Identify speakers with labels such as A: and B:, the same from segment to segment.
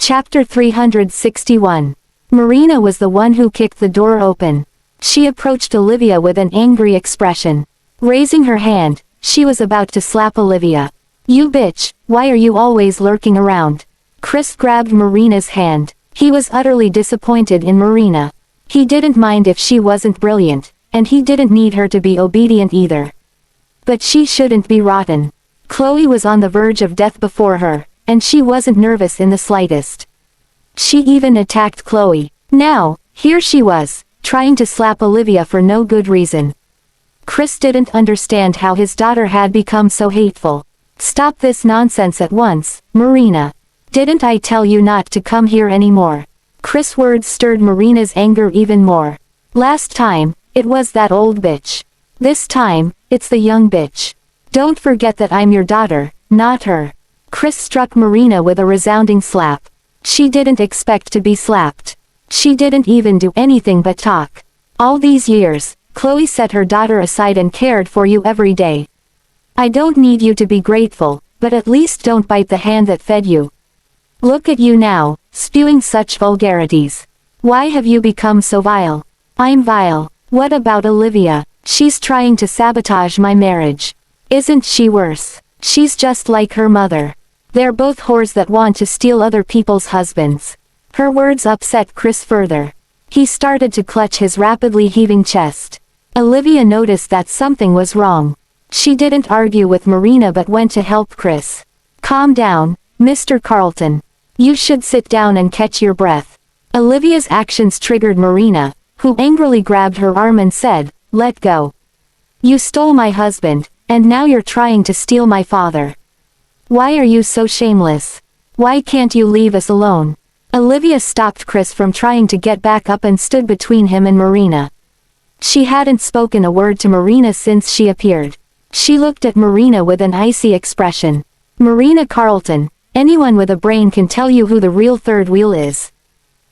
A: Chapter 361. Marina was the one who kicked the door open. She approached Olivia with an angry expression. Raising her hand, she was about to slap Olivia. "You bitch, why are you always lurking around?" Chris grabbed Marina's hand. He was utterly disappointed in Marina. He didn't mind if she wasn't brilliant, and he didn't need her to be obedient either. But she shouldn't be rotten. Chloe was on the verge of death before her, and she wasn't nervous in the slightest. She even attacked Chloe. Now, here she was, trying to slap Olivia for no good reason. Chris didn't understand how his daughter had become so hateful. "Stop this nonsense at once, Marina. Didn't I tell you not to come here anymore?" Chris' words stirred Marina's anger even more. "Last time, it was that old bitch. This time, it's the young bitch. Don't forget that I'm your daughter, not her." Chris struck Marina with a resounding slap. She didn't expect to be slapped. She didn't even do anything but talk. "All these years, Chloe set her daughter aside and cared for you every day. I don't need you to be grateful, but at least don't bite the hand that fed you. Look at you now, spewing such vulgarities. Why have you become so vile?" "I'm vile. What about Olivia? She's trying to sabotage my marriage. Isn't she worse? She's just like her mother. They're both whores that want to steal other people's husbands." Her words upset Chris further. He started to clutch his rapidly heaving chest. Olivia noticed that something was wrong. She didn't argue with Marina but went to help Chris. "Calm down, Mr. Carlton. You should sit down and catch your breath." Olivia's actions triggered Marina, who angrily grabbed her arm and said, "Let go. You stole my husband, and now you're trying to steal my father. Why are you so shameless? Why can't you leave us alone?" Olivia stopped Chris from trying to get back up and stood between him and Marina. She hadn't spoken a word to Marina since she appeared. She looked at Marina with an icy expression. "Marina Carlton, anyone with a brain can tell you who the real third wheel is.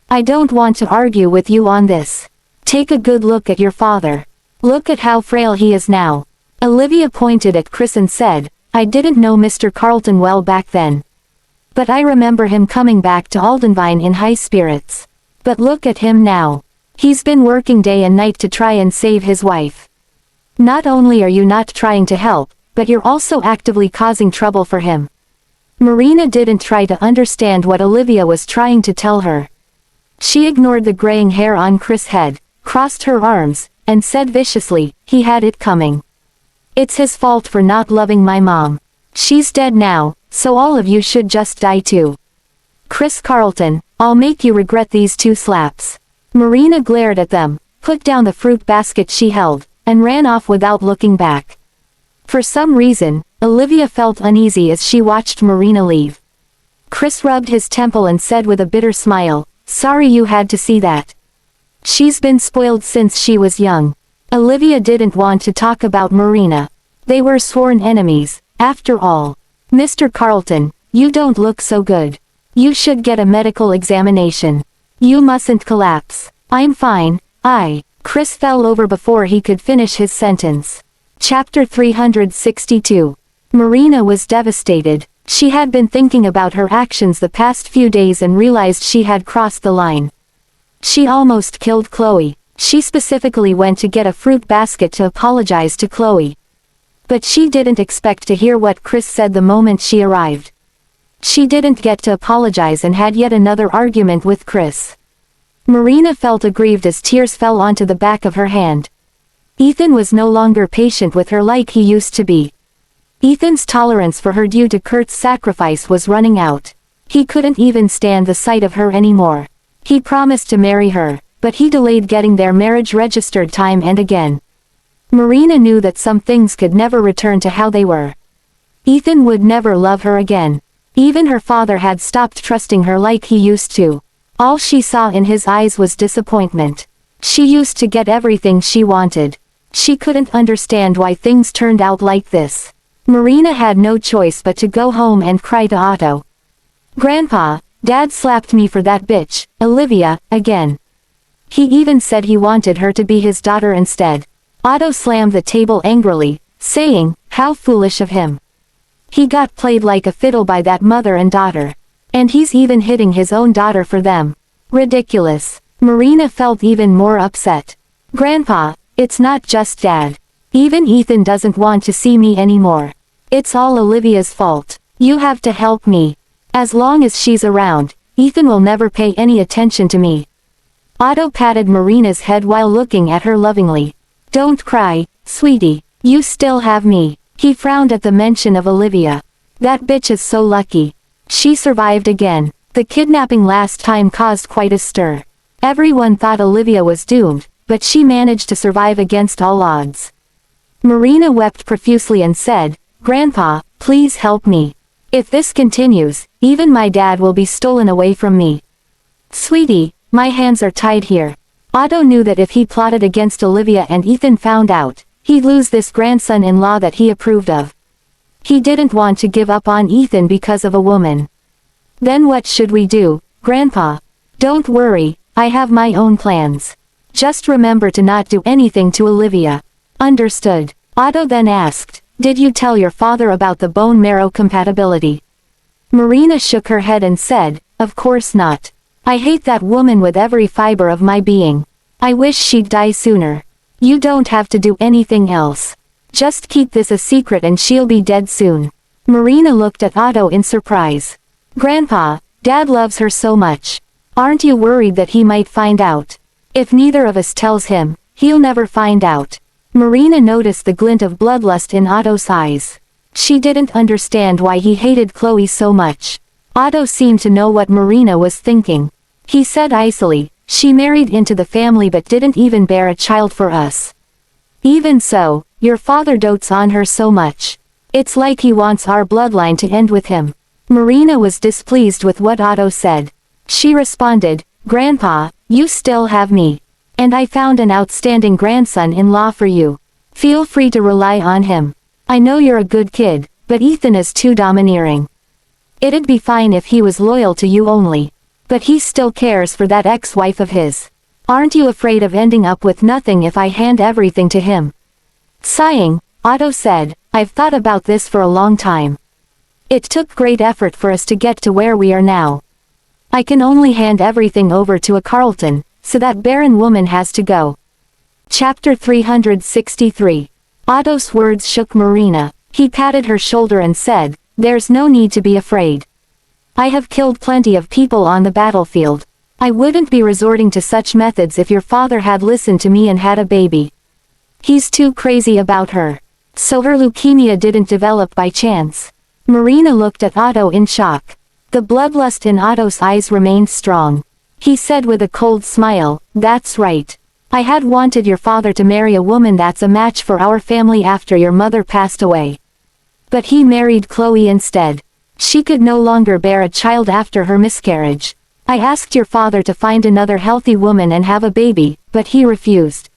A: I don't want to argue with you on this. Take a good look at your father. Look at how frail he is now." Olivia pointed at Chris and said, "I didn't know Mr. Carlton well back then. But I remember him coming back to Aldenvine in high spirits. But look at him now. He's been working day and night to try and save his wife. Not only are you not trying to help, but you're also actively causing trouble for him." Marina didn't try to understand what Olivia was trying to tell her. She ignored the graying hair on Chris' head, crossed her arms, and said viciously, "He had it coming. It's his fault for not loving my mom. She's dead now, so all of you should just die too. Chris Carlton, I'll make you regret these 2 slaps." Marina glared at them, put down the fruit basket she held, and ran off without looking back. For some reason, Olivia felt uneasy as she watched Marina leave. Chris rubbed his temple and said with a bitter smile, "Sorry you had to see that. She's been spoiled since she was young." Olivia didn't want to talk about Marina. They were sworn enemies, after all. "Mr. Carlton, you don't look so good. You should get a medical examination. You mustn't collapse." "I'm fine, Chris fell over before he could finish his sentence. Chapter 362. Marina was devastated. She had been thinking about her actions the past few days and realized she had crossed the line. She almost killed Chloe. She specifically went to get a fruit basket to apologize to Chloe. But she didn't expect to hear what Chris said the moment she arrived. She didn't get to apologize and had yet another argument with Chris. Marina felt aggrieved as tears fell onto the back of her hand. Ethan was no longer patient with her like he used to be. Ethan's tolerance for her due to Kurt's sacrifice was running out. He couldn't even stand the sight of her anymore. He promised to marry her, but he delayed getting their marriage registered time and again. Marina knew that some things could never return to how they were. Ethan would never love her again. Even her father had stopped trusting her like he used to. All she saw in his eyes was disappointment. She used to get everything she wanted. She couldn't understand why things turned out like this. Marina had no choice but to go home and cry to Otto. "Grandpa, Dad slapped me for that bitch, Olivia, again. He even said he wanted her to be his daughter instead." Otto slammed the table angrily, saying, "How foolish of him. He got played like a fiddle by that mother and daughter. And he's even hitting his own daughter for them. Ridiculous. Marina felt even more upset. Grandpa, it's not just Dad. Even Ethan doesn't want to see me anymore. It's all Olivia's fault. You have to help me. As long as she's around, Ethan will never pay any attention to me. Otto patted Marina's head while looking at her lovingly. Don't cry, sweetie, you still have me. He frowned at the mention of Olivia. That bitch is so lucky. She survived again. The kidnapping last time caused quite a stir. Everyone thought Olivia was doomed, but she managed to survive against all odds. Marina wept profusely and said, Grandpa, please help me. If this continues, even my dad will be stolen away from me. Sweetie, my hands are tied here. Otto knew that if he plotted against Olivia and Ethan found out, he'd lose this grandson-in-law that he approved of. He didn't want to give up on Ethan because of a woman. Then what should we do, Grandpa? Don't worry, I have my own plans. Just remember to not do anything to Olivia. Understood. Otto then asked, did you tell your father about the bone marrow compatibility? Marina shook her head and said, of course not. I hate that woman with every fiber of my being. I wish she'd die sooner. You don't have to do anything else. Just keep this a secret and she'll be dead soon. Marina looked at Otto in surprise. Grandpa, Dad loves her so much. Aren't you worried that he might find out? If neither of us tells him, he'll never find out. Marina noticed the glint of bloodlust in Otto's eyes. She didn't understand why he hated Chloe so much. Otto seemed to know what Marina was thinking. He said icily, she married into the family but didn't even bear a child for us. Even so, your father dotes on her so much. It's like he wants our bloodline to end with him. Marina was displeased with what Otto said. She responded, Grandpa, you still have me. And I found an outstanding grandson-in-law for you. Feel free to rely on him. I know you're a good kid, but Ethan is too domineering. It'd be fine if he was loyal to you only. But he still cares for that ex-wife of his. Aren't you afraid of ending up with nothing if I hand everything to him? Sighing, Otto said, I've thought about this for a long time. It took great effort for us to get to where we are now. I can only hand everything over to a Carlton, so that barren woman has to go. Chapter 363. Otto's words shook Marina. He patted her shoulder and said, there's no need to be afraid. I have killed plenty of people on the battlefield. I wouldn't be resorting to such methods if your father had listened to me and had a baby. He's too crazy about her. So her leukemia didn't develop by chance. Marina looked at Otto in shock. The bloodlust in Otto's eyes remained strong. He said with a cold smile, that's right. I had wanted your father to marry a woman that's a match for our family after your mother passed away. But he married Chloe instead. She could no longer bear a child after her miscarriage. I asked your father to find another healthy woman and have a baby, but he refused.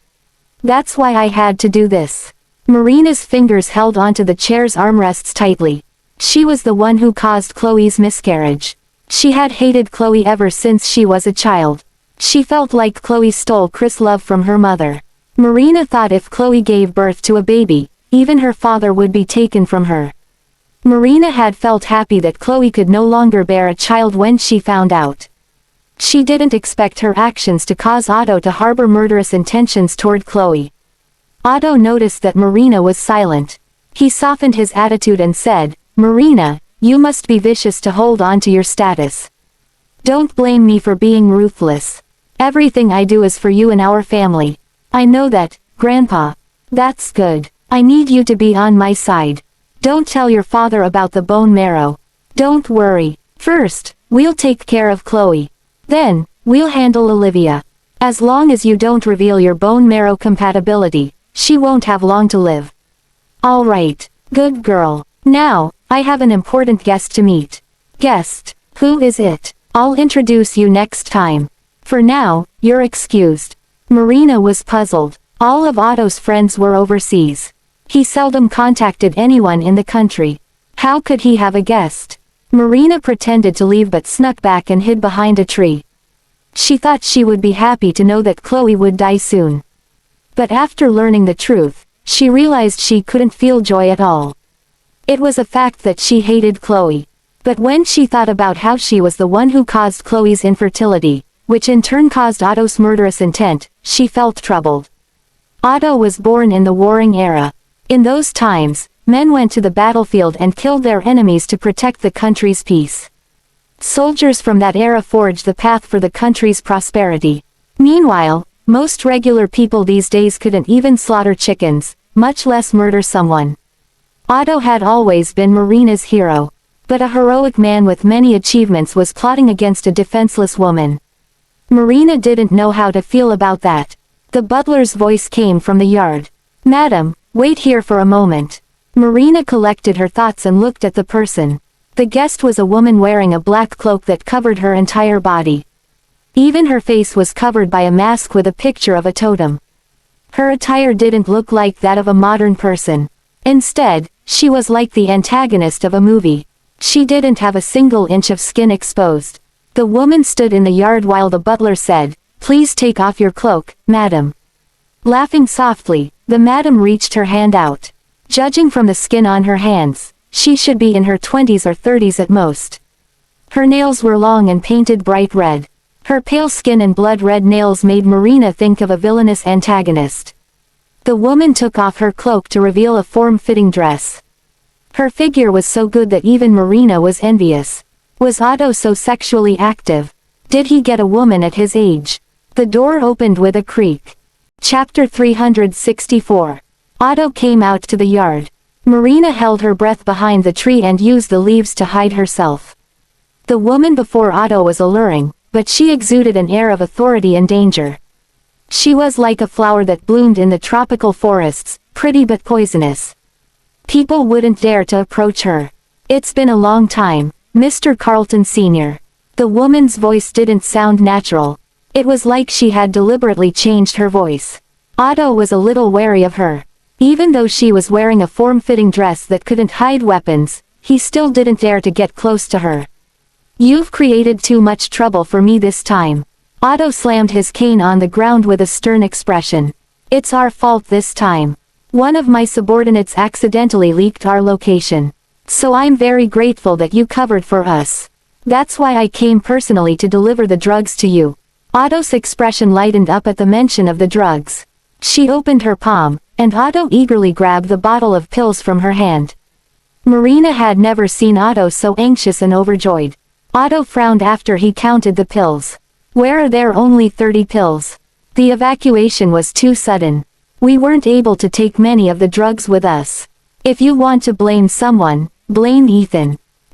A: That's why I had to do this. Marina's fingers held onto the chair's armrests tightly. She was the one who caused Chloe's miscarriage. She had hated Chloe ever since she was a child. She felt like Chloe stole Chris' love from her mother. Marina thought if Chloe gave birth to a baby, even her father would be taken from her. Marina had felt happy that Chloe could no longer bear a child when she found out. She didn't expect her actions to cause Otto to harbor murderous intentions toward Chloe. Otto noticed that Marina was silent. He softened his attitude and said, Marina, you must be vicious to hold on to your status. Don't blame me for being ruthless. Everything I do is for you and our family. I know that, Grandpa. That's good. I need you to be on my side. Don't tell your father about the bone marrow. Don't worry. First, we'll take care of Chloe. Then, we'll handle Olivia. As long as you don't reveal your bone marrow compatibility, she won't have long to live. All right, good girl. Now, I have an important guest to meet. Guest, who is it? I'll introduce you next time. For now, you're excused. Marina was puzzled. All of Otto's friends were overseas. He seldom contacted anyone in the country. How could he have a guest? Marina pretended to leave but snuck back and hid behind a tree. She thought she would be happy to know that Chloe would die soon. But after learning the truth, she realized she couldn't feel joy at all. It was a fact that she hated Chloe. But when she thought about how she was the one who caused Chloe's infertility, which in turn caused Otto's murderous intent, she felt troubled. Otto was born in the warring era. In those times, men went to the battlefield and killed their enemies to protect the country's peace. Soldiers from that era forged the path for the country's prosperity. Meanwhile, most regular people these days couldn't even slaughter chickens, much less murder someone. Otto had always been Marina's hero. But a heroic man with many achievements was plotting against a defenseless woman. Marina didn't know how to feel about that. The butler's voice came from the yard. "Madam, wait here for a moment." Marina collected her thoughts and looked at the person. The guest was a woman wearing a black cloak that covered her entire body. Even her face was covered by a mask with a picture of a totem. Her attire didn't look like that of a modern person. Instead, she was like the antagonist of a movie. She didn't have a single inch of skin exposed. The woman stood in the yard while the butler said, "Please take off your cloak, madam." Laughing softly, the madam reached her hand out. Judging from the skin on her hands, she should be in her 20s or 30s at most. Her nails were long and painted bright red. Her pale skin and blood-red nails made Marina think of a villainous antagonist. The woman took off her cloak to reveal a form-fitting dress. Her figure was so good that even Marina was envious. Was Otto so sexually active? Did he get a woman at his age? The door opened with a creak. Chapter 364. Otto came out to the yard. Marina held her breath behind the tree and used the leaves to hide herself. The woman before Otto was alluring, but she exuded an air of authority and danger. She was like a flower that bloomed in the tropical forests, pretty but poisonous. People wouldn't dare to approach her. "It's been a long time, Mr. Carlton Sr." The woman's voice didn't sound natural. It was like she had deliberately changed her voice. Otto was a little wary of her. Even though she was wearing a form-fitting dress that couldn't hide weapons, he still didn't dare to get close to her. "You've created too much trouble for me this time." Otto slammed his cane on the ground with a stern expression. "It's our fault this time. One of my subordinates accidentally leaked our location. So I'm very grateful that you covered for us. That's why I came personally to deliver the drugs to you." Otto's expression lightened up at the mention of the drugs. She opened her palm, and Otto eagerly grabbed the bottle of pills from her hand. Marina had never seen Otto so anxious and overjoyed. Otto frowned after he counted the pills. "Where are there only 30 pills? The evacuation was too sudden. We weren't able to take many of the drugs with us. If you want to blame someone, blame Ethan.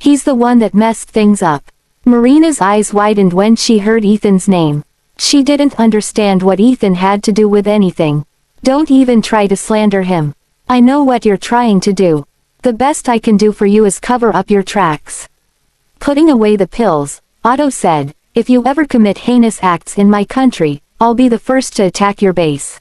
A: He's the one that messed things up." Marina's eyes widened when she heard Ethan's name. She didn't understand what Ethan had to do with anything. "Don't even try to slander him. I know what you're trying to do. The best I can do for you is cover up your tracks." Putting away the pills, Otto said, "If you ever commit heinous acts in my country, I'll be the first to attack your base."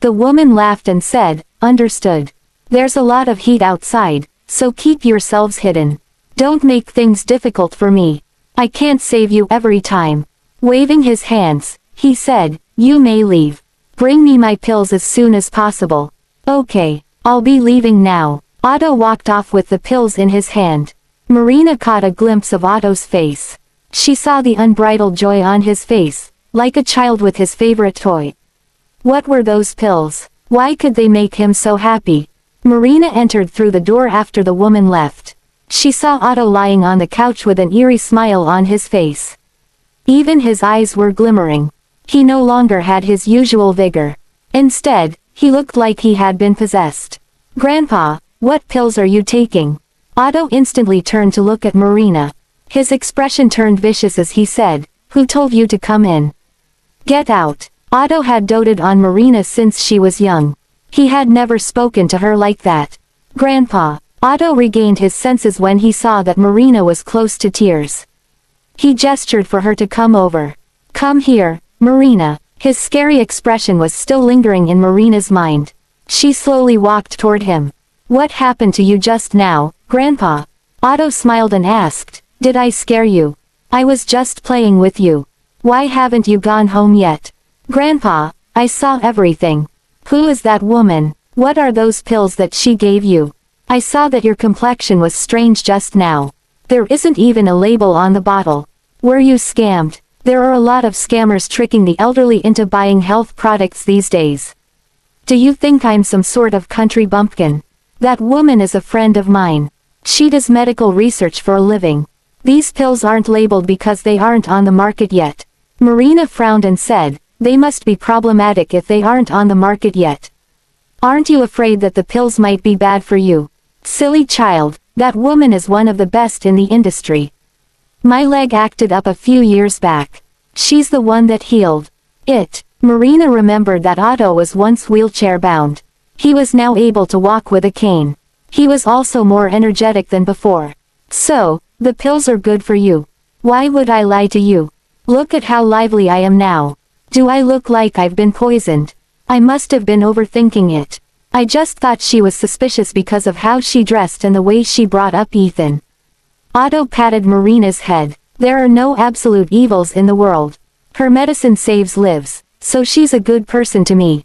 A: The woman laughed and said, "Understood. There's a lot of heat outside, so keep yourselves hidden. Don't make things difficult for me. I can't save you every time." Waving his hands, he said, "You may leave. Bring me my pills as soon as possible." "Okay, I'll be leaving now." Otto walked off with the pills in his hand. Marina caught a glimpse of Otto's face. She saw the unbridled joy on his face, like a child with his favorite toy. What were those pills? Why could they make him so happy? Marina entered through the door after the woman left. She saw Otto lying on the couch with an eerie smile on his face. Even his eyes were glimmering. He no longer had his usual vigor. Instead, he looked like he had been possessed. "Grandpa, what pills are you taking?" Otto instantly turned to look at Marina. His expression turned vicious as he said, "Who told you to come in? Get out." Otto had doted on Marina since she was young. He had never spoken to her like that. "Grandpa." Otto regained his senses when he saw that Marina was close to tears. He gestured for her to come over. "Come here, Marina." His scary expression was still lingering in Marina's mind. She slowly walked toward him. "What happened to you just now, Grandpa?" Otto smiled and asked, "Did I scare you? I was just playing with you. Why haven't you gone home yet?" "Grandpa, I saw everything." "Who is that woman? What are those pills that she gave you? I saw that your complexion was strange just now." There isn't even a label on the bottle. Were you scammed? There are a lot of scammers tricking the elderly into buying health products these days. Do you think I'm some sort of country bumpkin? That woman is a friend of mine. She does medical research for a living. These pills aren't labeled because they aren't on the market yet. Marina frowned and said, they must be problematic if they aren't on the market yet. Aren't you afraid that the pills might be bad for you? Silly child, that woman is one of the best in the industry. My leg acted up a few years back. She's the one that healed it. Marina remembered that Otto was once wheelchair bound. He was now able to walk with a cane. He was also more energetic than before. So, the pills are good for you. Why would I lie to you? Look at how lively I am now. Do I look like I've been poisoned? I must have been overthinking it. I just thought she was suspicious because of how she dressed and the way she brought up Ethan. Otto patted Marina's head. There are no absolute evils in the world. Her medicine saves lives, so she's a good person to me.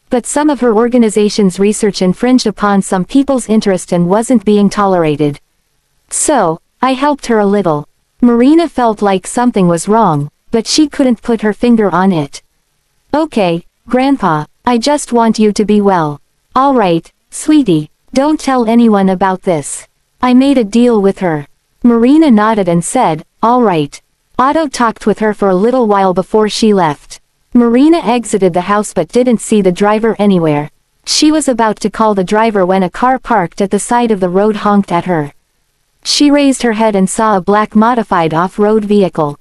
A: But some of her organization's research infringed upon some people's interest and wasn't being tolerated. So, I helped her a little. Marina felt like something was wrong, but she couldn't put her finger on it. Okay, Grandpa, I just want you to be well. Alright, sweetie, don't tell anyone about this. I made a deal with her. Marina nodded and said, alright. Otto talked with her for a little while before she left. Marina exited the house but didn't see the driver anywhere. She was about to call the driver when a car parked at the side of the road honked at her. She raised her head and saw a black modified off-road vehicle.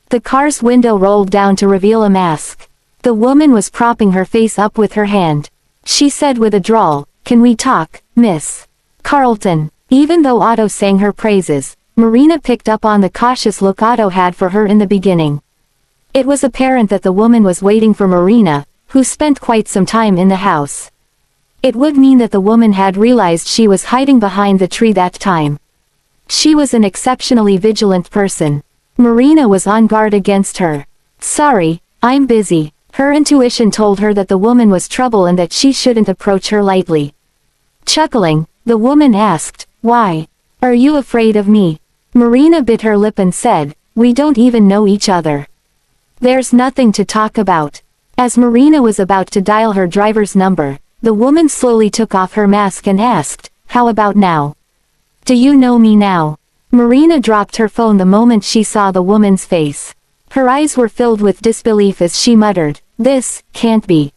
A: The car's window rolled down to reveal a mask. The woman was propping her face up with her hand. She said with a drawl, "Can we talk, Miss Carlton?" Even though Otto sang her praises, Marina picked up on the cautious look Otto had for her in the beginning. It was apparent that the woman was waiting for Marina, who spent quite some time in the house. It would mean that the woman had realized she was hiding behind the tree that time. She was an exceptionally vigilant person. Marina was on guard against her. Sorry, I'm busy. Her intuition told her that the woman was trouble and that she shouldn't approach her lightly. Chuckling, the woman asked, "Why? Are you afraid of me?" Marina bit her lip and said, "We don't even know each other. There's nothing to talk about." As Marina was about to dial her driver's number, the woman slowly took off her mask and asked, "How about now? Do you know me now?" Marina dropped her phone the moment she saw the woman's face. Her eyes were filled with disbelief as she muttered, "This can't be.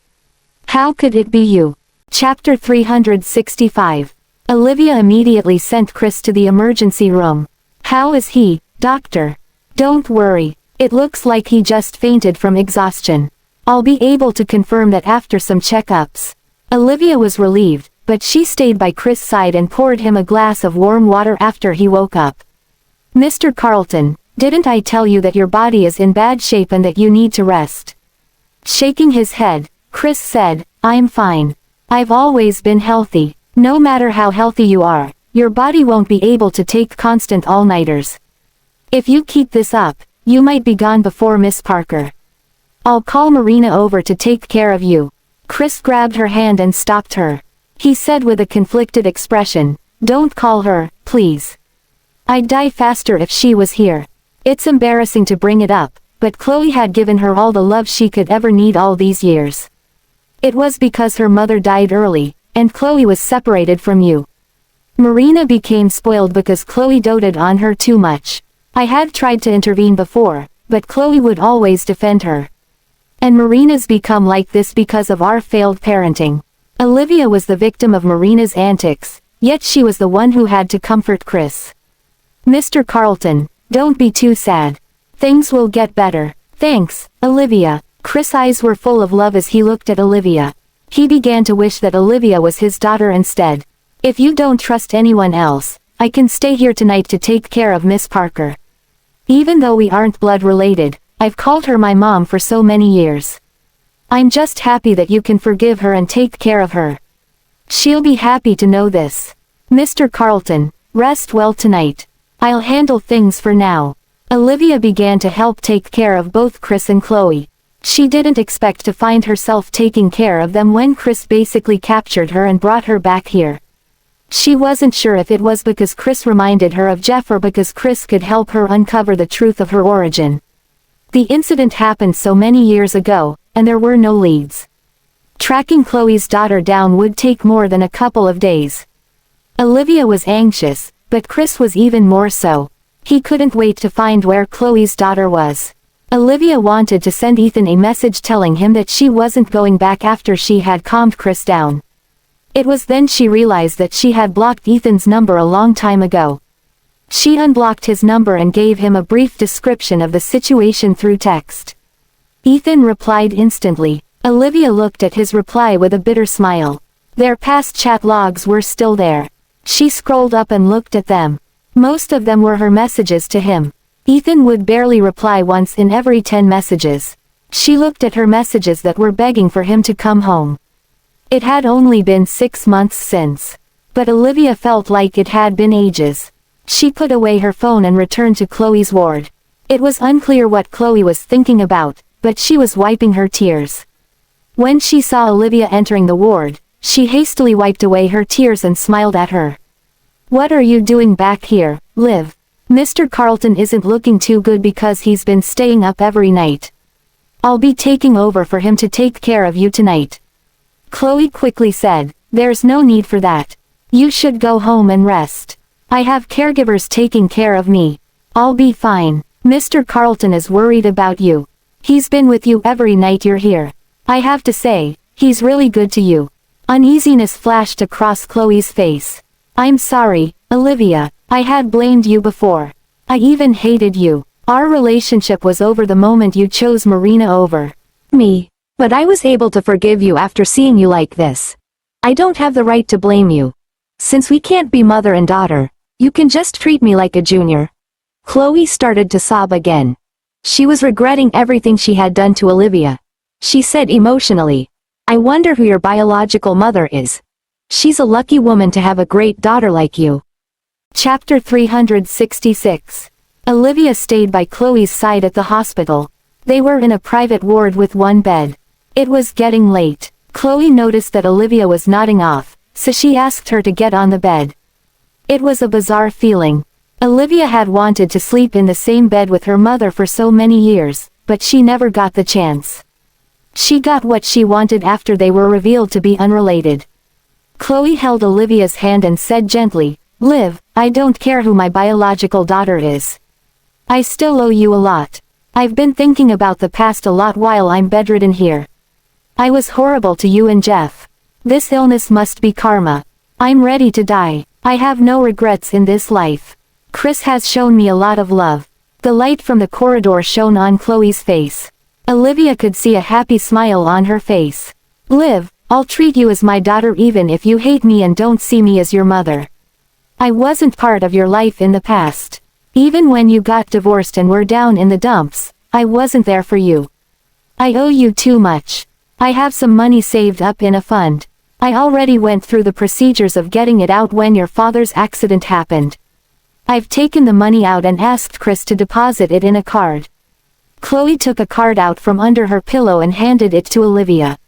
A: How could it be you?" Chapter 365. Olivia immediately sent Chris to the emergency room. "How is he, doctor?" "Don't worry. It looks like he just fainted from exhaustion. I'll be able to confirm that after some checkups." Olivia was relieved, but she stayed by Chris' side and poured him a glass of warm water after he woke up. "Mr. Carlton, didn't I tell you that your body is in bad shape and that you need to rest?" Shaking his head, Chris said, "I'm fine. I've always been healthy. No matter how healthy you are, your body won't be able to take constant all-nighters. If you keep this up, you might be gone before Miss Parker. I'll call Marina over to take care of you." Chris grabbed her hand and stopped her. He said with a conflicted expression, "Don't call her, please. I'd die faster if she was here." It's embarrassing to bring it up, but Chloe had given her all the love she could ever need all these years. It was because her mother died early, and Chloe was separated from you. Marina became spoiled because Chloe doted on her too much. I had tried to intervene before, but Chloe would always defend her. And Marina's become like this because of our failed parenting. Olivia was the victim of Marina's antics, yet she was the one who had to comfort Chris. "Mr. Carlton, don't be too sad. Things will get better." "Thanks, Olivia." Chris' eyes were full of love as he looked at Olivia. He began to wish that Olivia was his daughter instead. "If you don't trust anyone else, I can stay here tonight to take care of Miss Parker. Even though we aren't blood related, I've called her my mom for so many years. I'm just happy that you can forgive her and take care of her. She'll be happy to know this. Mr. Carlton, rest well tonight. I'll handle things for now." Olivia began to help take care of both Chris and Chloe. She didn't expect to find herself taking care of them when Chris basically captured her and brought her back here. She wasn't sure if it was because Chris reminded her of Jeff or because Chris could help her uncover the truth of her origin. The incident happened so many years ago, and there were no leads. Tracking Chloe's daughter down would take more than a couple of days. Olivia was anxious, but Chris was even more so. He couldn't wait to find where Chloe's daughter was. Olivia wanted to send Ethan a message telling him that she wasn't going back after she had calmed Chris down. It was then she realized that she had blocked Ethan's number a long time ago. She unblocked his number and gave him a brief description of the situation through text. Ethan replied instantly. Olivia looked at his reply with a bitter smile. Their past chat logs were still there. She scrolled up and looked at them. Most of them were her messages to him. Ethan would barely reply once in every 10 messages. She looked at her messages that were begging for him to come home. It had only been 6 months since. But Olivia felt like it had been ages. She put away her phone and returned to Chloe's ward. It was unclear what Chloe was thinking about, but she was wiping her tears. When she saw Olivia entering the ward, she hastily wiped away her tears and smiled at her. "What are you doing back here, Liv? Mr. Carlton isn't looking too good because he's been staying up every night. I'll be taking over for him to take care of you tonight." Chloe quickly said, "There's no need for that. You should go home and rest. I have caregivers taking care of me. I'll be fine. Mr. Carlton is worried about you. He's been with you every night you're here. I have to say, he's really good to you." Uneasiness flashed across Chloe's face. "I'm sorry, Olivia. I had blamed you before. I even hated you. Our relationship was over the moment you chose Marina over me. But I was able to forgive you after seeing you like this. I don't have the right to blame you. Since we can't be mother and daughter, you can just treat me like a junior." Chloe started to sob again. She was regretting everything she had done to Olivia. She said emotionally, "I wonder who your biological mother is. She's a lucky woman to have a great daughter like you." Chapter 366. Olivia stayed by Chloe's side at the hospital. They were in a private ward with one bed. It was getting late. Chloe noticed that Olivia was nodding off, so she asked her to get on the bed. It was a bizarre feeling. Olivia had wanted to sleep in the same bed with her mother for so many years, but she never got the chance. She got what she wanted after they were revealed to be unrelated. Chloe held Olivia's hand and said gently, "Liv, I don't care who my biological daughter is. I still owe you a lot. I've been thinking about the past a lot while I'm bedridden here. I was horrible to you and Jeff. This illness must be karma. I'm ready to die. I have no regrets in this life. Chris has shown me a lot of love." The light from the corridor shone on Chloe's face. Olivia could see a happy smile on her face. "Liv, I'll treat you as my daughter even if you hate me and don't see me as your mother. I wasn't part of your life in the past. Even when you got divorced and were down in the dumps, I wasn't there for you. I owe you too much. I have some money saved up in a fund. I already went through the procedures of getting it out when your father's accident happened. I've taken the money out and asked Chris to deposit it in a card." Chloe took a card out from under her pillow and handed it to Olivia.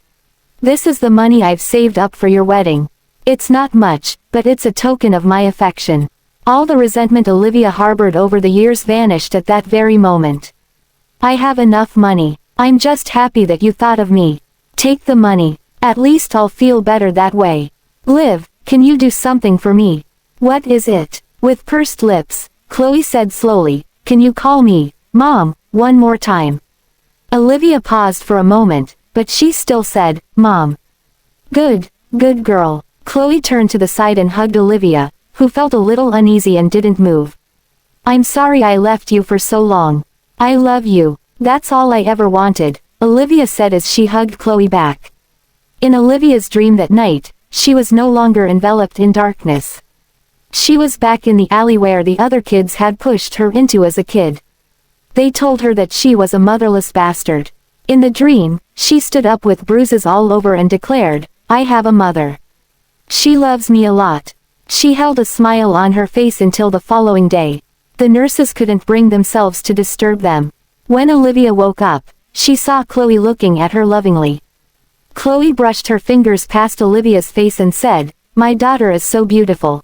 A: "This is the money I've saved up for your wedding. It's not much, but it's a token of my affection." All the resentment Olivia harbored over the years vanished at that very moment. "I have enough money. I'm just happy that you thought of me. Take the money. At least I'll feel better that way. Liv, can you do something for me?" "What is it?" With pursed lips, Chloe said slowly, "Can you call me Mom, one more time?" Olivia paused for a moment, but she still said, "Mom." Good girl." Chloe turned to the side and hugged Olivia, who felt a little uneasy and didn't move. "I'm sorry I left you for so long. I love you. That's all I ever wanted," Olivia said as she hugged Chloe back. In Olivia's dream that night, she was no longer enveloped in darkness. She was back in the alley where the other kids had pushed her into as a kid. They told her that she was a motherless bastard. In the dream, she stood up with bruises all over and declared, "I have a mother. She loves me a lot." She held a smile on her face until the following day. The nurses couldn't bring themselves to disturb them. When Olivia woke up, she saw Chloe looking at her lovingly. Chloe brushed her fingers past Olivia's face and said, my daughter is so beautiful."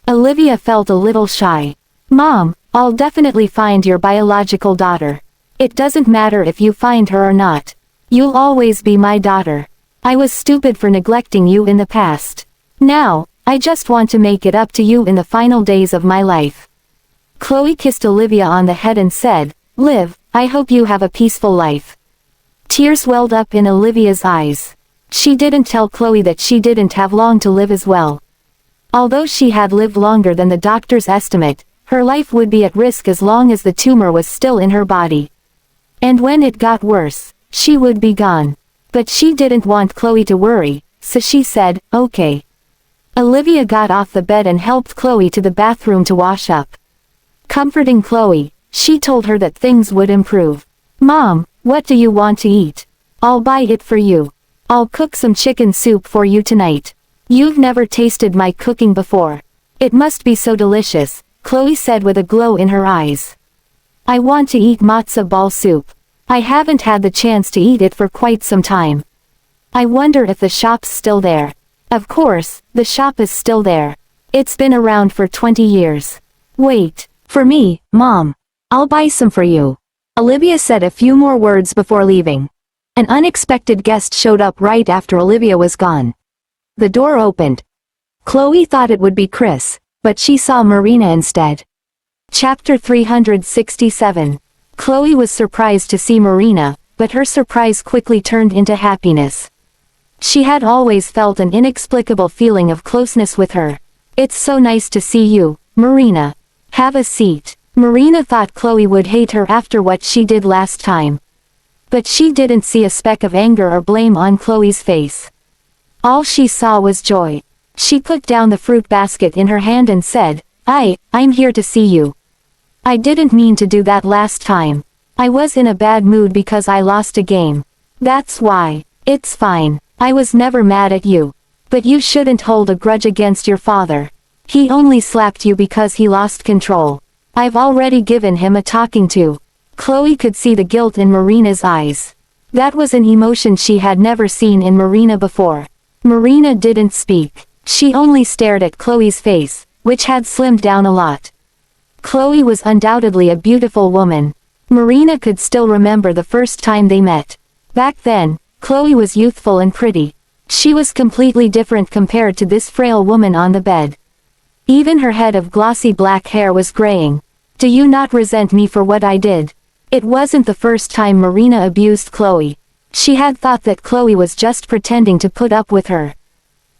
A: Olivia felt a little shy. "Mom, I'll definitely find your biological daughter. It doesn't matter if you find her or not. You'll always be my daughter. I was stupid for neglecting you in the past. Now, I just want to make it up to you in the final days of my life." Chloe kissed Olivia on the head and said, "Liv, I hope you have a peaceful life." Tears welled up in Olivia's eyes. She didn't tell Chloe that she didn't have long to live as well. Although she had lived longer than the doctor's estimate, her life would be at risk as long as the tumor was still in her body. And when it got worse, she would be gone. But she didn't want Chloe to worry, so she said, "Okay." Olivia got off the bed and helped Chloe to the bathroom to wash up. Comforting Chloe, she told her that things would improve. "Mom, what do you want to eat? I'll buy it for you. I'll cook some chicken soup for you tonight. You've never tasted my cooking before. It must be so delicious," Chloe said with a glow in her eyes. "I want to eat matzo ball soup. I haven't had the chance to eat it for quite some time. I wonder if the shop's still there." Of course, the shop is still there. It's been around for 20 years. "Wait, for me, Mom. I'll buy some for you." Olivia said a few more words before leaving. An unexpected guest showed up right after Olivia was gone. The door opened. Chloe thought it would be Chris, but she saw Marina instead. Chapter 367. Chloe was surprised to see Marina, but her surprise quickly turned into happiness. She had always felt an inexplicable feeling of closeness with her. "It's so nice to see you, Marina. Have a seat." Marina thought Chloe would hate her after what she did last time. But she didn't see a speck of anger or blame on Chloe's face. All she saw was joy. She put down the fruit basket in her hand and said, I'm here to see you. I didn't mean to do that last time. I was in a bad mood because I lost a game. That's why. It's fine. I was never mad at you. But you shouldn't hold a grudge against your father. He only slapped you because he lost control. I've already given him a talking to." Chloe could see the guilt in Marina's eyes. That was an emotion she had never seen in Marina before. Marina didn't speak. She only stared at Chloe's face, which had slimmed down a lot. Chloe was undoubtedly a beautiful woman. Marina could still remember the first time they met. Back then, Chloe was youthful and pretty. She was completely different compared to this frail woman on the bed. Even her head of glossy black hair was graying. "Do you not resent me for what I did?" It wasn't the first time Marina abused Chloe. She had thought that Chloe was just pretending to put up with her.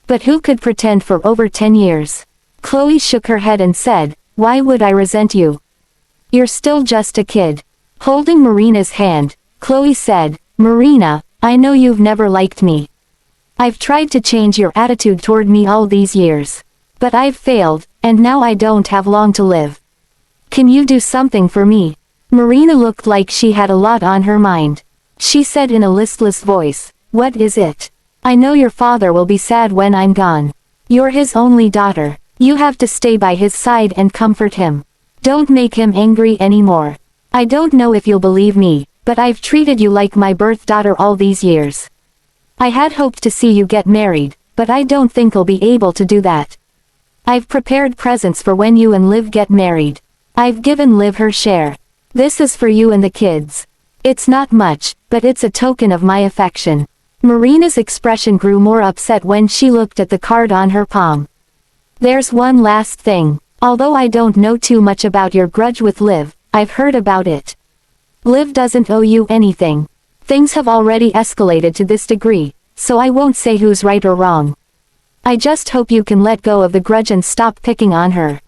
A: But who could pretend for over 10 years? Chloe shook her head and said, "Why would I resent you? You're still just a kid." Holding Marina's hand, Chloe said, "Marina, I know you've never liked me. I've tried to change your attitude toward me all these years. But I've failed, and now I don't have long to live. Can you do something for me?" Marina looked like she had a lot on her mind. She said in a listless voice, "What is it? I know your father will be sad when I'm gone. You're his only daughter. You have to stay by his side and comfort him. Don't make him angry anymore. I don't know if you'll believe me, but I've treated you like my birth daughter all these years. I had hoped to see you get married, but I don't think I'll be able to do that. I've prepared presents for when you and Liv get married. I've given Liv her share. This is for you and the kids. It's not much, but it's a token of my affection." Marina's expression grew more upset when she looked at the card on her palm. "There's one last thing. Although I don't know too much about your grudge with Liv, I've heard about it. Liv doesn't owe you anything. Things have already escalated to this degree, so I won't say who's right or wrong. I just hope you can let go of the grudge and stop picking on her."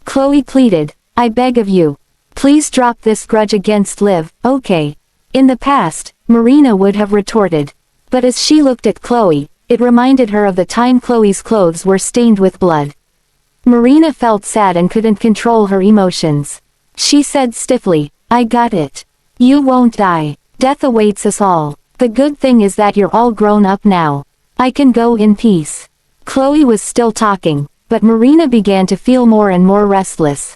A: Chloe pleaded, "I beg of you. Please drop this grudge against Liv, okay?" In the past, Marina would have retorted. But as she looked at Chloe, it reminded her of the time Chloe's clothes were stained with blood. Marina felt sad and couldn't control her emotions. She said stiffly, "I got it. You won't die. Death awaits us all. The good thing is that you're all grown up now. I can go in peace." Chloe was still talking, but Marina began to feel more and more restless.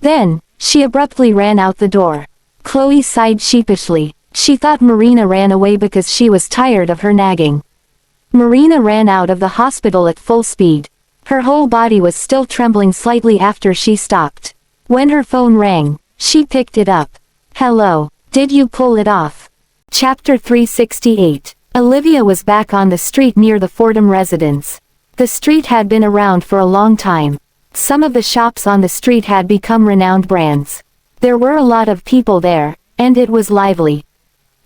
A: Then, she abruptly ran out the door. Chloe sighed sheepishly. She thought Marina ran away because she was tired of her nagging. Marina ran out of the hospital at full speed. Her whole body was still trembling slightly after she stopped. When her phone rang, she picked it up. Hello, did you pull it off? Chapter 368. Olivia was back on the street near the Fordham residence. The street had been around for a long time. Some of the shops on the street had become renowned brands. There were a lot of people there, and it was lively.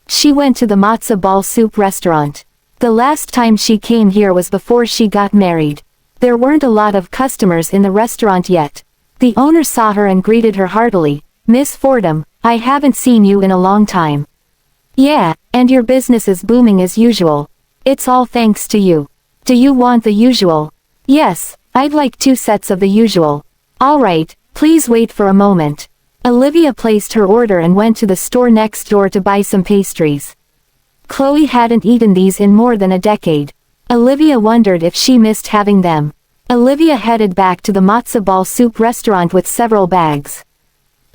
A: She went to the matzo ball soup restaurant. The last time she came here was before she got married. There weren't a lot of customers in the restaurant yet. The owner saw her and greeted her heartily. Miss Fordham, I haven't seen you in a long time. Yeah, and your business is booming as usual. It's all thanks to you. Do you want the usual? Yes, I'd like 2 sets of the usual. Alright, please wait for a moment. Olivia placed her order and went to the store next door to buy some pastries. Chloe hadn't eaten these in more than a decade. Olivia wondered if she missed having them. Olivia headed back to the matzo ball soup restaurant with several bags.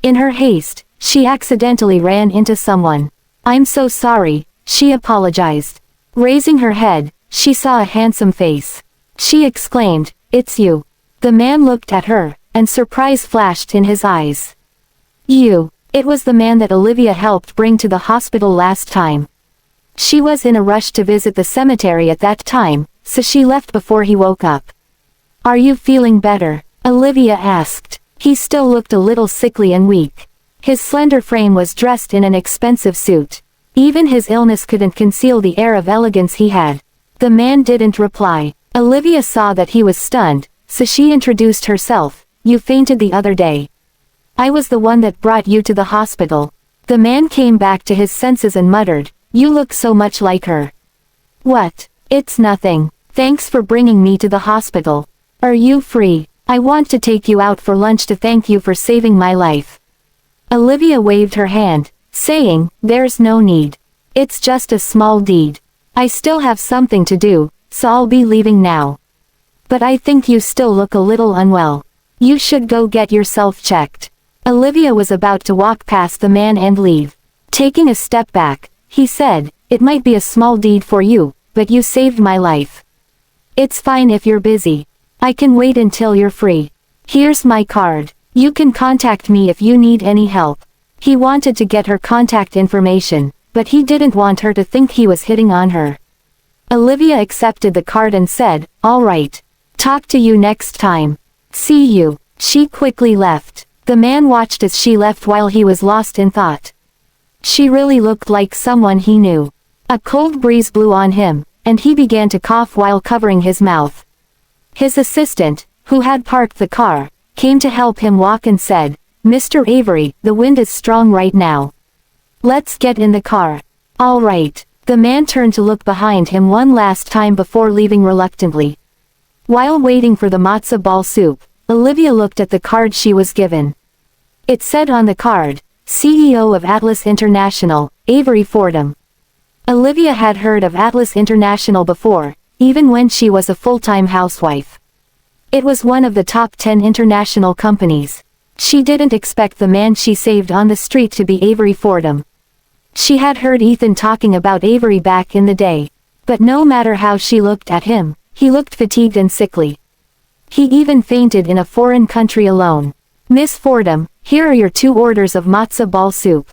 A: In her haste, she accidentally ran into someone. I'm so sorry, she apologized. Raising her head, she saw a handsome face. She exclaimed, it's you. The man looked at her, and surprise flashed in his eyes. You. It was the man that Olivia helped bring to the hospital last time. She was in a rush to visit the cemetery at that time, so she left before he woke up. Are you feeling better? Olivia asked. He still looked a little sickly and weak. His slender frame was dressed in an expensive suit. Even his illness couldn't conceal the air of elegance he had. The man didn't reply. Olivia saw that he was stunned, so she introduced herself. You fainted the other day. I was the one that brought you to the hospital. The man came back to his senses and muttered, you look so much like her. What? It's nothing. Thanks for bringing me to the hospital. Are you free? I want to take you out for lunch to thank you for saving my life. Olivia waved her hand, saying, there's no need. It's just a small deed. I still have something to do, so I'll be leaving now. But I think you still look a little unwell. You should go get yourself checked. Olivia was about to walk past the man and leave. Taking a step back, he said, it might be a small deed for you, but you saved my life. It's fine if you're busy. I can wait until you're free. Here's my card. You can contact me if you need any help. He wanted to get her contact information, but he didn't want her to think he was hitting on her. Olivia accepted the card and said, all right. Talk to you next time. See you. She quickly left. The man watched as she left while he was lost in thought. She really looked like someone he knew. A cold breeze blew on him, and he began to cough while covering his mouth. His assistant, who had parked the car, came to help him walk and said, Mr. Avery, the wind is strong right now. Let's get in the car. All right. The man turned to look behind him one last time before leaving reluctantly. While waiting for the matzo ball soup, Olivia looked at the card she was given. It said on the card, CEO of Atlas International, Avery Fordham. Olivia had heard of Atlas International before, even when she was a full-time housewife. It was one of the top 10 international companies. She didn't expect the man she saved on the street to be Avery Fordham. She had heard Ethan talking about Avery back in the day. But no matter how she looked at him, he looked fatigued and sickly. He even fainted in a foreign country alone. Miss Fordham, here are your 2 orders of matzo ball soup.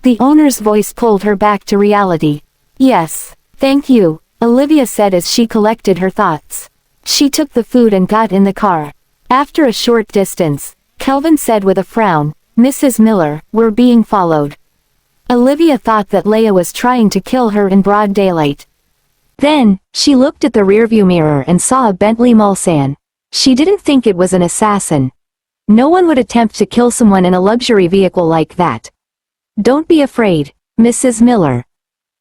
A: The owner's voice pulled her back to reality. Yes, thank you, Olivia said as she collected her thoughts. She took the food and got in the car. After a short distance, Kelvin said with a frown, Mrs. Miller, we're being followed. Olivia thought that Leia was trying to kill her in broad daylight. Then, she looked at the rearview mirror and saw a Bentley Mulsanne. She didn't think it was an assassin. No one would attempt to kill someone in a luxury vehicle like that. Don't be afraid, Mrs. Miller.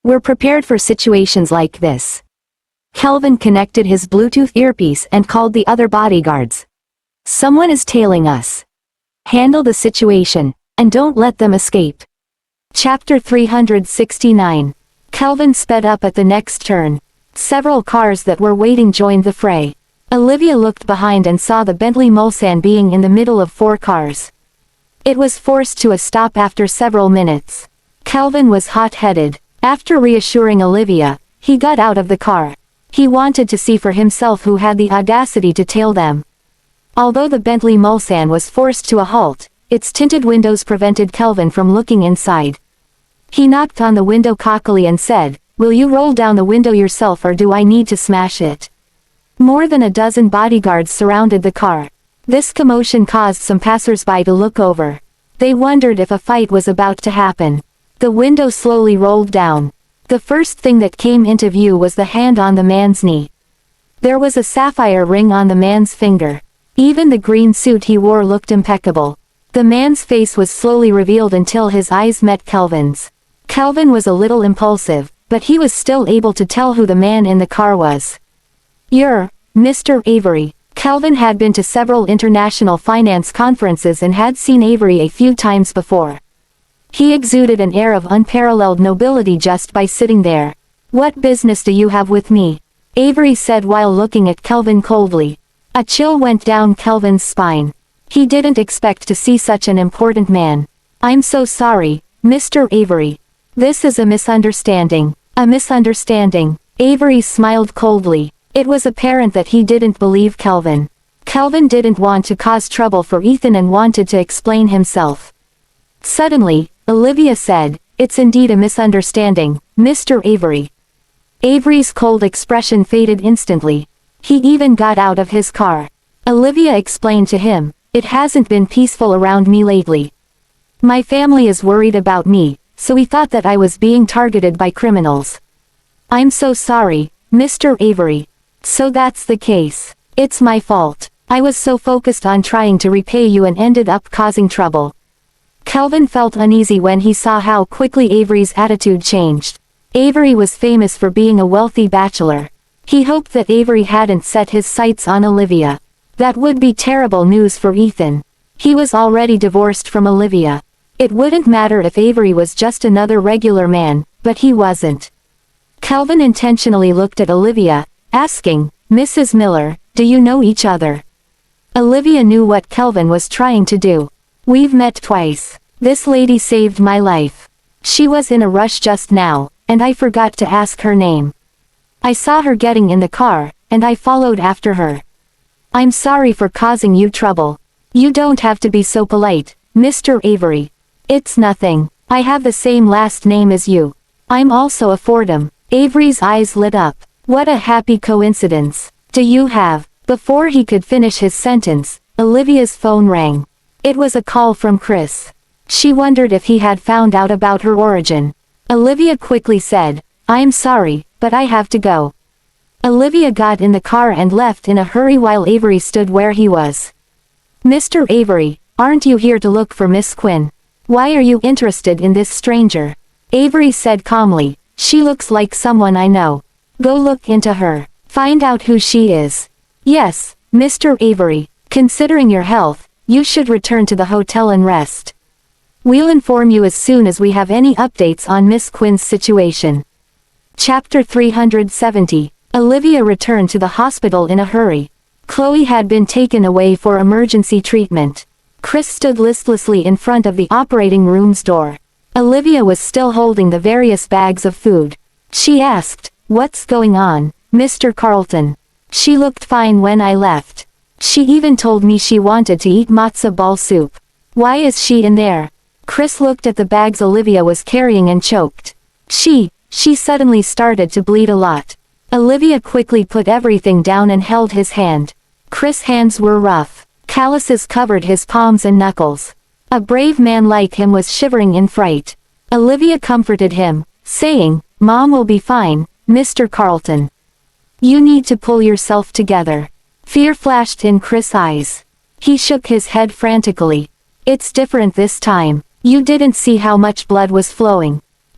A: We're prepared for situations like this. Kelvin connected his Bluetooth earpiece and called the other bodyguards. Someone is tailing us. Handle the situation, and don't let them escape. Chapter 369. Kelvin sped up at the next turn. Several cars that were waiting joined the fray. Olivia looked behind and saw the Bentley Mulsanne being in the middle of 4 cars. It was forced to a stop after several minutes. Kelvin was hot-headed. After reassuring Olivia, he got out of the car. He wanted to see for himself who had the audacity to tail them. Although the Bentley Mulsanne was forced to a halt, its tinted windows prevented Kelvin from looking inside. He knocked on the window cockily and said, "Will you roll down the window yourself or do I need to smash it?" More than a dozen bodyguards surrounded the car. This commotion caused some passers-by to look over. They wondered if a fight was about to happen. The window slowly rolled down. The first thing that came into view was the hand on the man's knee. There was a sapphire ring on the man's finger. Even the green suit he wore looked impeccable. The man's face was slowly revealed until his eyes met Kelvin's. Kelvin was a little impulsive, but he was still able to tell who the man in the car was. "You're Mr. Avery." Kelvin had been to several international finance conferences and had seen Avery a few times before. He exuded an air of unparalleled nobility just by sitting there. "What business do you have with me?" Avery said while looking at Kelvin coldly. A chill went down Kelvin's spine. He didn't expect to see such an important man. "I'm so sorry, Mr. Avery. This is a misunderstanding." "A misunderstanding." Avery smiled coldly. It was apparent that he didn't believe Kelvin. Kelvin didn't want to cause trouble for Ethan and wanted to explain himself. Suddenly, Olivia said, "It's indeed a misunderstanding, Mr. Avery." Avery's cold expression faded instantly. He even got out of his car. Olivia explained to him, "It hasn't been peaceful around me lately. My family is worried about me, so we thought that I was being targeted by criminals." "I'm so sorry, Mr. Avery. So that's the case. It's my fault. I was so focused on trying to repay you and ended up causing trouble." Kelvin felt uneasy when he saw how quickly Avery's attitude changed. Avery was famous for being a wealthy bachelor. He hoped that Avery hadn't set his sights on Olivia. That would be terrible news for Ethan. He was already divorced from Olivia. It wouldn't matter if Avery was just another regular man, but he wasn't. Kelvin intentionally looked at Olivia, asking, "Mrs. Miller, do you know each other?" Olivia knew what Kelvin was trying to do. "We've met twice. This lady saved my life. She was in a rush just now, and I forgot to ask her name. I saw her getting in the car, and I followed after her. I'm sorry for causing you trouble. You don't have to be so polite, Mr. Avery. It's nothing. I have the same last name as you. I'm also a Fordham." Avery's eyes lit up. "What a happy coincidence. Do you have..." Before he could finish his sentence, Olivia's phone rang. It was a call from Chris. She wondered if he had found out about her origin. Olivia quickly said, "I'm sorry, but I have to go." Olivia got in the car and left in a hurry while Avery stood where he was. "Mr. Avery, aren't you here to look for Miss Quinn? Why are you interested in this stranger?" Avery said calmly, "She looks like someone I know. Go look into her. Find out who she is." "Yes, Mr. Avery. Considering your health, you should return to the hotel and rest. We'll inform you as soon as we have any updates on Miss Quinn's situation." Chapter 370. Olivia returned to the hospital in a hurry. Chloe had been taken away for emergency treatment. Chris stood listlessly in front of the operating room's door. Olivia was still holding the various bags of food. She asked, "What's going on, Mr. Carlton?" "She looked fine when I left. She even told me she wanted to eat matzo ball soup. Why is she in there?" Chris looked at the bags Olivia was carrying and choked. She suddenly started to bleed a lot. Olivia quickly put everything down and held his hand. Chris' hands were rough. Calluses covered his palms and knuckles. A brave man like him was shivering in fright. Olivia comforted him, saying, "Mom will be fine, Mr. Carlton. You need to pull yourself together." Fear flashed in Chris' eyes. He shook his head frantically. "It's different this time. You didn't see how much blood was flowing.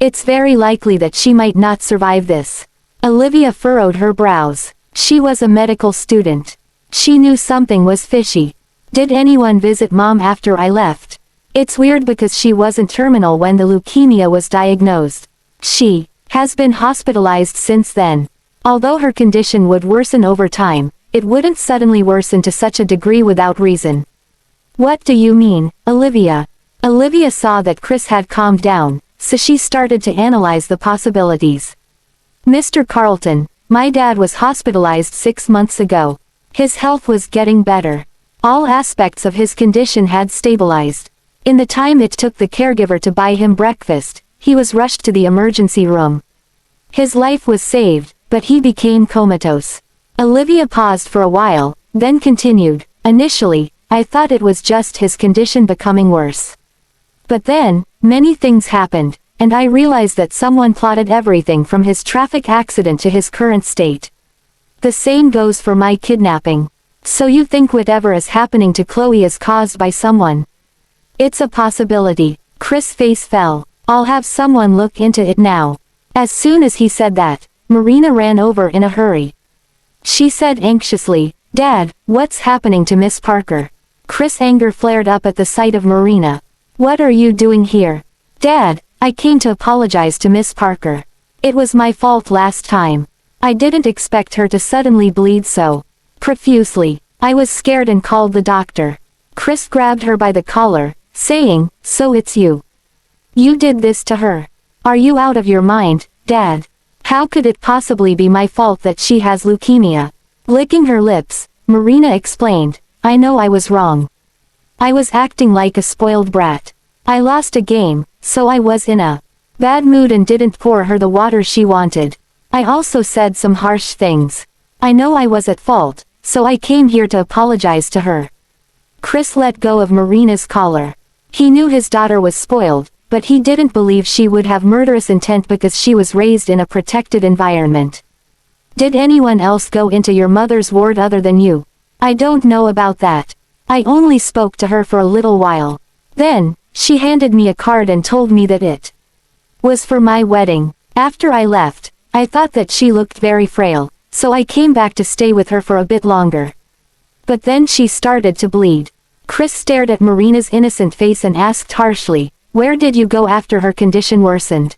A: It's very likely that she might not survive this." Olivia furrowed her brows. She was a medical student. She knew something was fishy. "Did anyone visit Mom after I left? It's weird because she wasn't terminal when the leukemia was diagnosed. She has been hospitalized since then. Although her condition would worsen over time, it wouldn't suddenly worsen to such a degree without reason." "What do you mean, Olivia?" Olivia saw that Chris had calmed down, so she started to analyze the possibilities. "Mr. Carlton, My dad was hospitalized 6 months ago. His health was getting better. All aspects of his condition had stabilized. In the time it took the caregiver to buy him breakfast, he was rushed to the emergency room. His life was saved, but he became comatose. Olivia paused for a while, then continued, "Initially, I thought it was just his condition becoming worse. But then, many things happened, and I realized that someone plotted everything from his traffic accident to his current state. The same goes for my kidnapping. So you think whatever is happening to Chloe is caused by someone?" "It's a possibility." Chris' face fell. "I'll have someone look into it now." As soon as he said that, Marina ran over in a hurry. She said anxiously, "Dad, what's happening to Miss Parker?" Chris' anger flared up at the sight of Marina. "What are you doing here?" "Dad, I came to apologize to Miss Parker. It was my fault last time. I didn't expect her to suddenly bleed so profusely. I was scared and called the doctor." Chris grabbed her by the collar, saying, "So it's you. You did this to her. Are you out of your mind, Dad? How could it possibly be my fault that she has leukemia?" Licking her lips, Marina explained, "I know I was wrong. I was acting like a spoiled brat. I lost a game, so I was in a bad mood and didn't pour her the water she wanted. I also said some harsh things. I know I was at fault, so I came here to apologize to her." Chris let go of Marina's collar. He knew his daughter was spoiled, but he didn't believe she would have murderous intent because she was raised in a protected environment. "Did anyone else go into your mother's ward other than you?" "I don't know about that. I only spoke to her for a little while. Then, she handed me a card and told me that it was for my wedding. After I left, I thought that she looked very frail, so I came back to stay with her for a bit longer. But then she started to bleed." Chris stared at Marina's innocent face and asked harshly, "Where did you go after her condition worsened?"